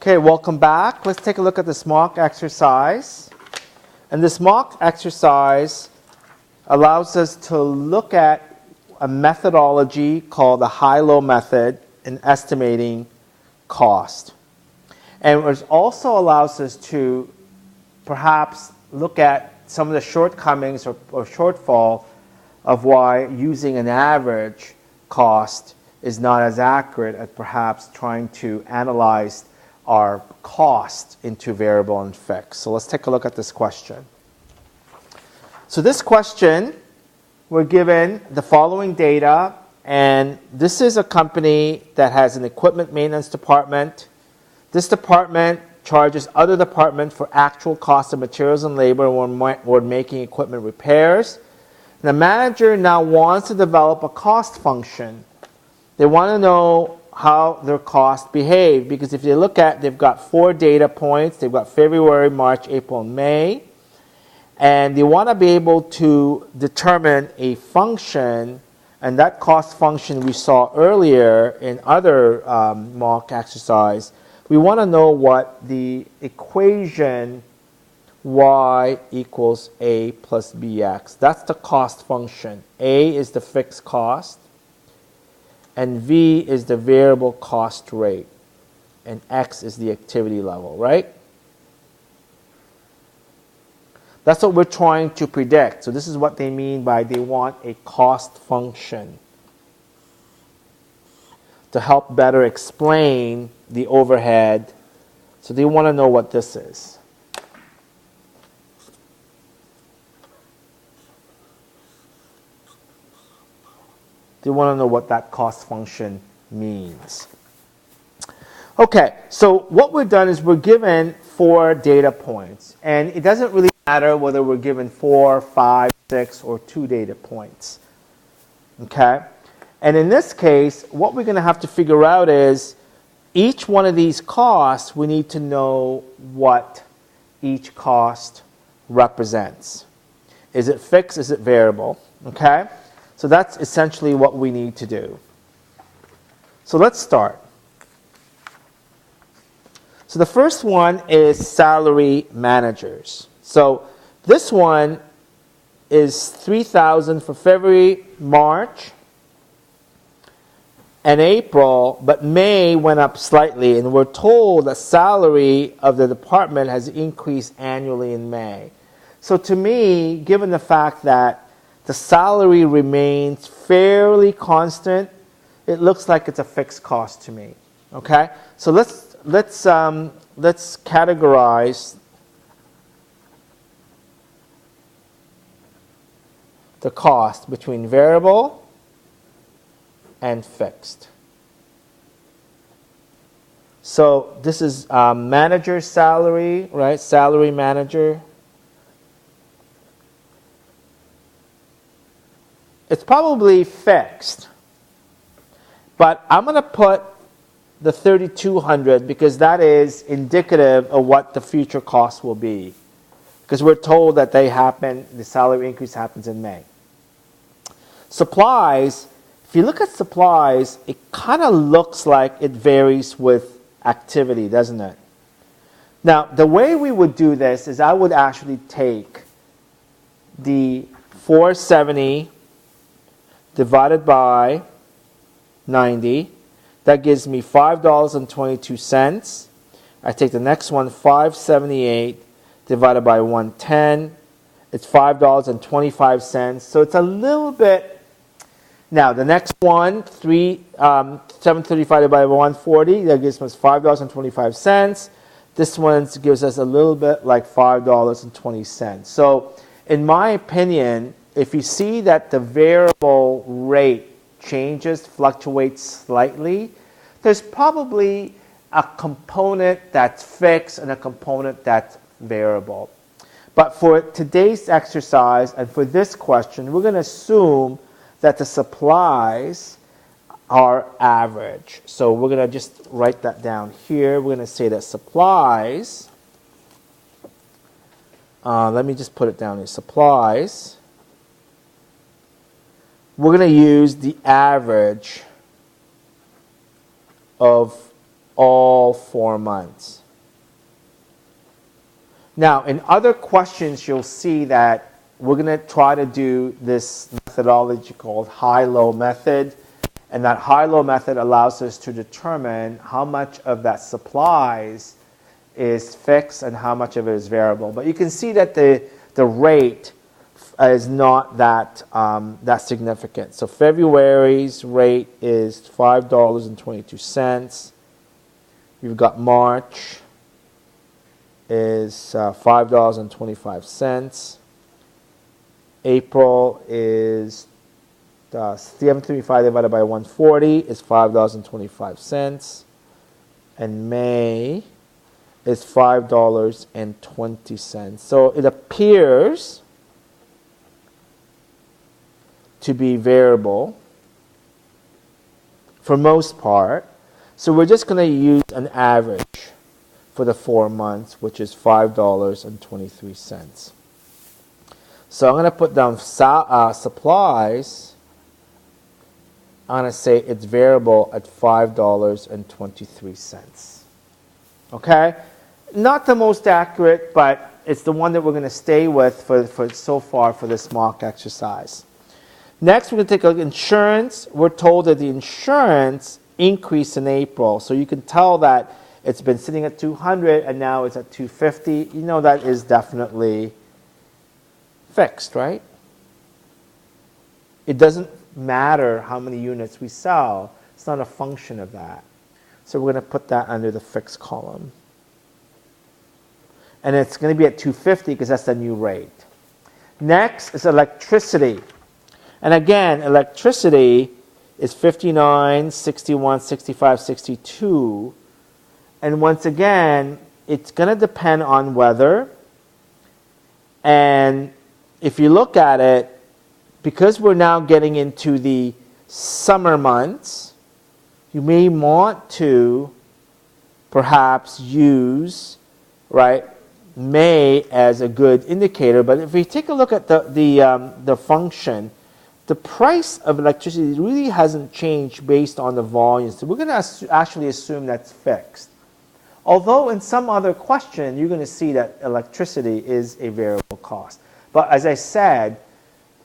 Okay, welcome back. Let's take a look at this mock exercise. And this mock exercise allows us to look at a methodology called the high-low method in estimating cost. And it also allows us to perhaps look at some of the shortcomings or shortfall of why using an average cost is not as accurate as perhaps trying to analyze our cost into variable and fixed. So let's take a look at this question. So this question, we're given the following data, and this is a company that has an equipment maintenance department. This department charges other departments for actual cost of materials and labor when making equipment repairs. The manager now wants to develop a cost function. They want to know how their costs behave, because if you look at, they've got 4 data points. They've got February, March, April, and May. And they want to be able to determine a function, and that cost function we saw earlier in other mock exercise. We want to know what the equation y equals a plus bx. That's the cost function. A is the fixed cost, and v is the variable cost rate, and x is the activity level, right? That's what we're trying to predict. So this is what they mean by they want a cost function to help better explain the overhead. So they want to know what this is. They want to know what that cost function means. Okay, so what we've done is we're given 4 data points. And it doesn't really matter whether we're given 4, 5, 6, or 2 data points. Okay? And in this case, what we're going to have to figure out is each one of these costs, we need to know what each cost represents. Is it fixed? Is it variable? Okay? So that's essentially what we need to do. So let's start. So the first one is salary managers. So this one is $3,000 for February, March, and April, but May went up slightly, and we're told the salary of the department has increased annually in May. So to me, given the fact that the salary remains fairly constant, it looks like it's a fixed cost to me. Okay, so let's categorize the cost between variable and fixed. So this is manager's salary, right? Salary manager. It's probably fixed, but I'm going to put the $3,200 because that is indicative of what the future cost will be, because we're told that they happen, the salary increase happens in May. Supplies, if you look at supplies, it kind of looks like it varies with activity, doesn't it? Now, the way we would do this is I would actually take the 470 divided by 90. That gives me $5.22. I take the next one, 578 divided by 110. It's $5.25. So it's a little bit. Now the next one, 735 divided by 140. That gives us $5.25. This one gives us a little bit like $5.20. So in my opinion, if you see that the variable rate changes, fluctuates slightly, there's probably a component that's fixed and a component that's variable. But for today's exercise and for this question, we're going to assume that the supplies are average. So we're going to just write that down here. We're going to say that supplies, let me just put it down here, supplies, we're going to use the average of all 4 months. Now, in other questions, you'll see that we're going to try to do this methodology called high-low method. And that high-low method allows us to determine how much of that supplies is fixed and how much of it is variable. But you can see that the rate is not that, that significant. So February's rate is $5.22. You've got March is $5.25. April is 735 divided by 140 is $5.25. And May is $5.20. So it appears to be variable for most part. So we're just going to use an average for the 4 months, which is $5.23. So I'm going to put down supplies. I'm going to say it's variable at $5.23. Okay? Not the most accurate, but it's the one that we're going to stay with for so far for this mock exercise. Next, we're going to take a look at insurance. We're told that the insurance increased in April. So you can tell that it's been sitting at 200 and now it's at 250. You know that is definitely fixed, right? It doesn't matter how many units we sell. It's not a function of that. So we're going to put that under the fixed column. And it's going to be at 250 because that's the new rate. Next is electricity. And again, electricity is 59, 61, 65, 62. And once again, it's going to depend on weather. And if you look at it, because we're now getting into the summer months, you may want to perhaps use, right, May as a good indicator. But if we take a look at the function, the price of electricity really hasn't changed based on the volume. So we're going to actually assume that's fixed. Although in some other question, you're going to see that electricity is a variable cost. But as I said,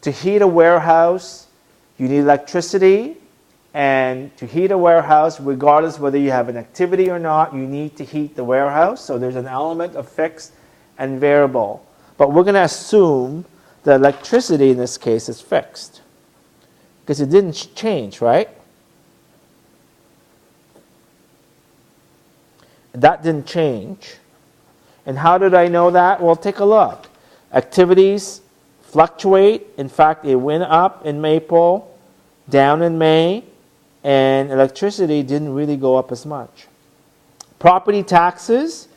to heat a warehouse, you need electricity. And to heat a warehouse, regardless whether you have an activity or not, you need to heat the warehouse. So there's an element of fixed and variable. But we're going to assume the electricity in this case is fixed. Because it didn't change, right? That didn't change. And how did I know that? Well, take a look. Activities fluctuate. In fact, it went up in April, down in May, and electricity didn't really go up as much. Property taxes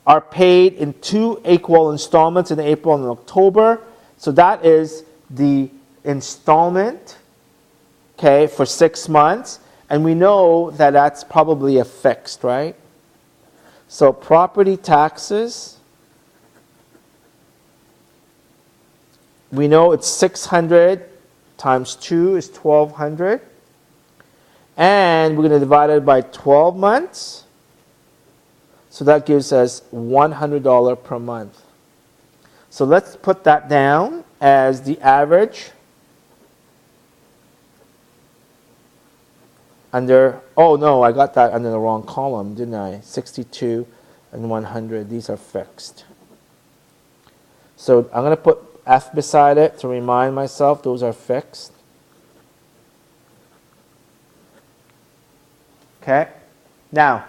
are paid in 2 equal installments in April and October. So that is the installment, okay, for 6 months. And we know that that's probably a fixed, right? So property taxes, we know it's 600 times 2 is 1,200. And we're going to divide it by 12 months. So that gives us $100 per month. So let's put that down as the average under, oh no, I got that under the wrong column, didn't I? 62 and 100, these are fixed. So I'm going to put F beside it to remind myself those are fixed. Okay, now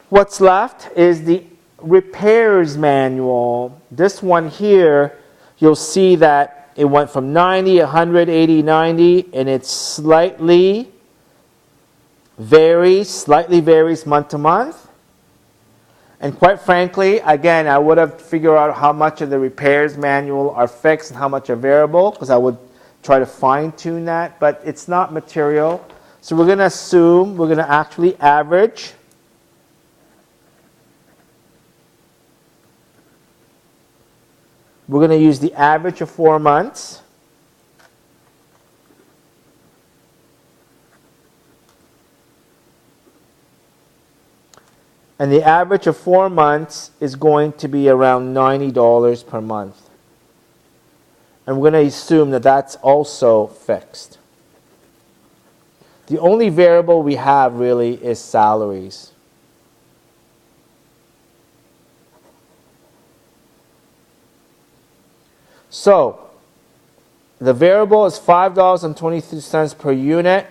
what's left is the repairs manual. This one here, you'll see that it went from 90, 100, 80, 90, and it slightly varies month to month. And quite frankly, again, I would have figured out how much of the repairs manual are fixed and how much are variable, because I would try to fine-tune that, but it's not material. So we're going to assume we're going to actually average we're going to use the average of 4 months. And the average of 4 months is going to be around $90 per month. And we're going to assume that that's also fixed. The only variable we have really is salaries. So, the variable is $5.23 per unit,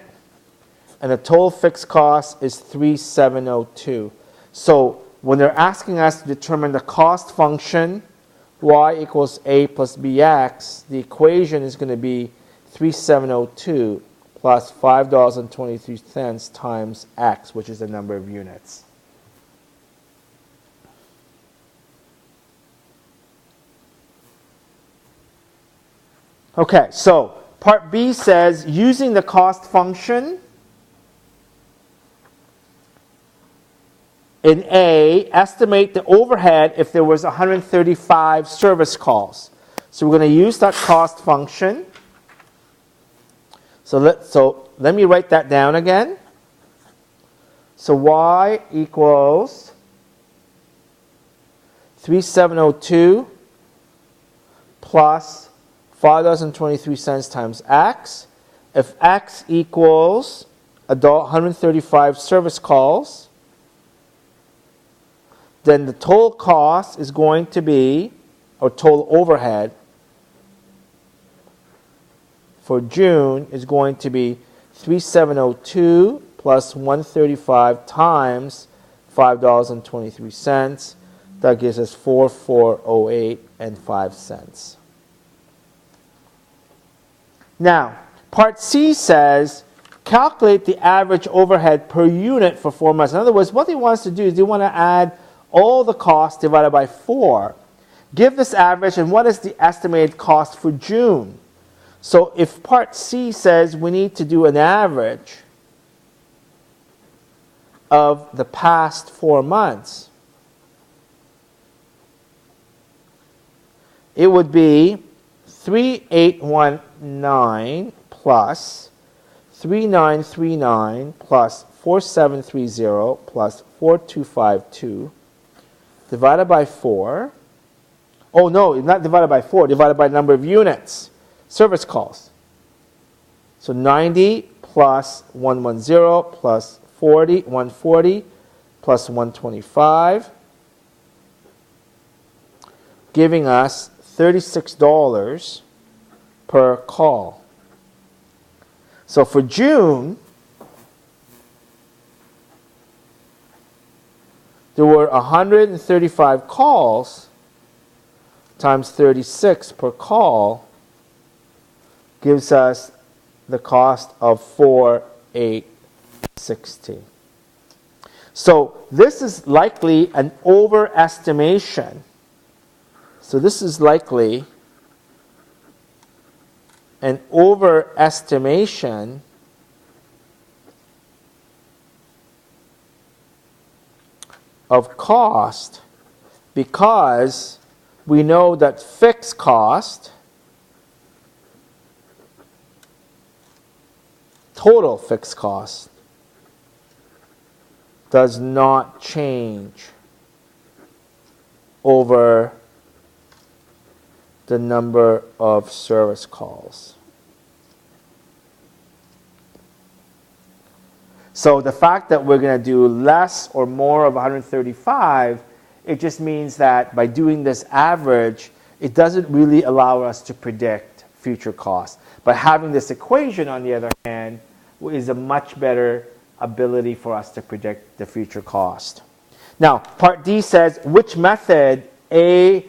and the total fixed cost is $3,702. So, when they're asking us to determine the cost function, y equals a plus bx, the equation is going to be 3,702 plus $5.23 times x, which is the number of units. Okay, so part B says, using the cost function in A, estimate the overhead if there was 135 service calls. So we're going to use that cost function. So let me write that down again. So y equals 3,702 plus $5.23 times x. If x equals 135 service calls, then the total cost is going to be, or total overhead for June is going to be 3,702 plus 135 times $5.23. That gives us 4,408 and 5 cents. Now, part C says, calculate the average overhead per unit for 4 months. In other words, what they want us to do is they want to add all the costs divided by 4. Give this average, and what is the estimated cost for June? So if part C says we need to do an average of the past 4 months, it would be 3,819 plus 3,939 plus 4,730 plus 4,252 divided by 4. Oh no, not divided by 4, divided by the number of units, service calls. So 90 plus 110 plus 140 plus 125, giving us $36 per call. So for June, there were 135 calls times 36 per call gives us the cost of 4,860. So this is likely an overestimation. So this is likely an overestimation of cost, because we know that fixed cost, total fixed cost, does not change over the number of service calls. So the fact that we're going to do less or more of 135, it just means that by doing this average, it doesn't really allow us to predict future costs. But having this equation, on the other hand, is a much better ability for us to predict the future cost. Now, part D says, which method, A,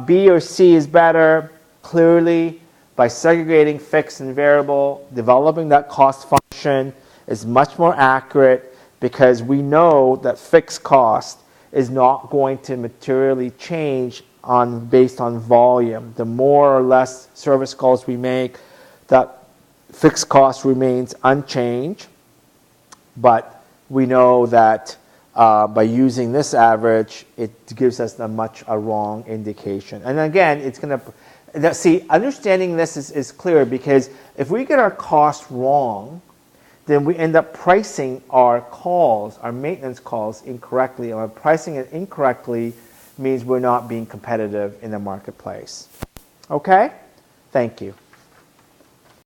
B, or C is better? Clearly, by segregating fixed and variable, developing that cost function is much more accurate, because we know that fixed cost is not going to materially change based on volume. The more or less service calls we make, that fixed cost remains unchanged. But we know that by using this average, it gives us a wrong indication. And again, it's going to see, understanding this is clear, because if we get our cost wrong, then we end up pricing our calls, our maintenance calls incorrectly. And pricing it incorrectly means we're not being competitive in the marketplace. Okay? Thank you.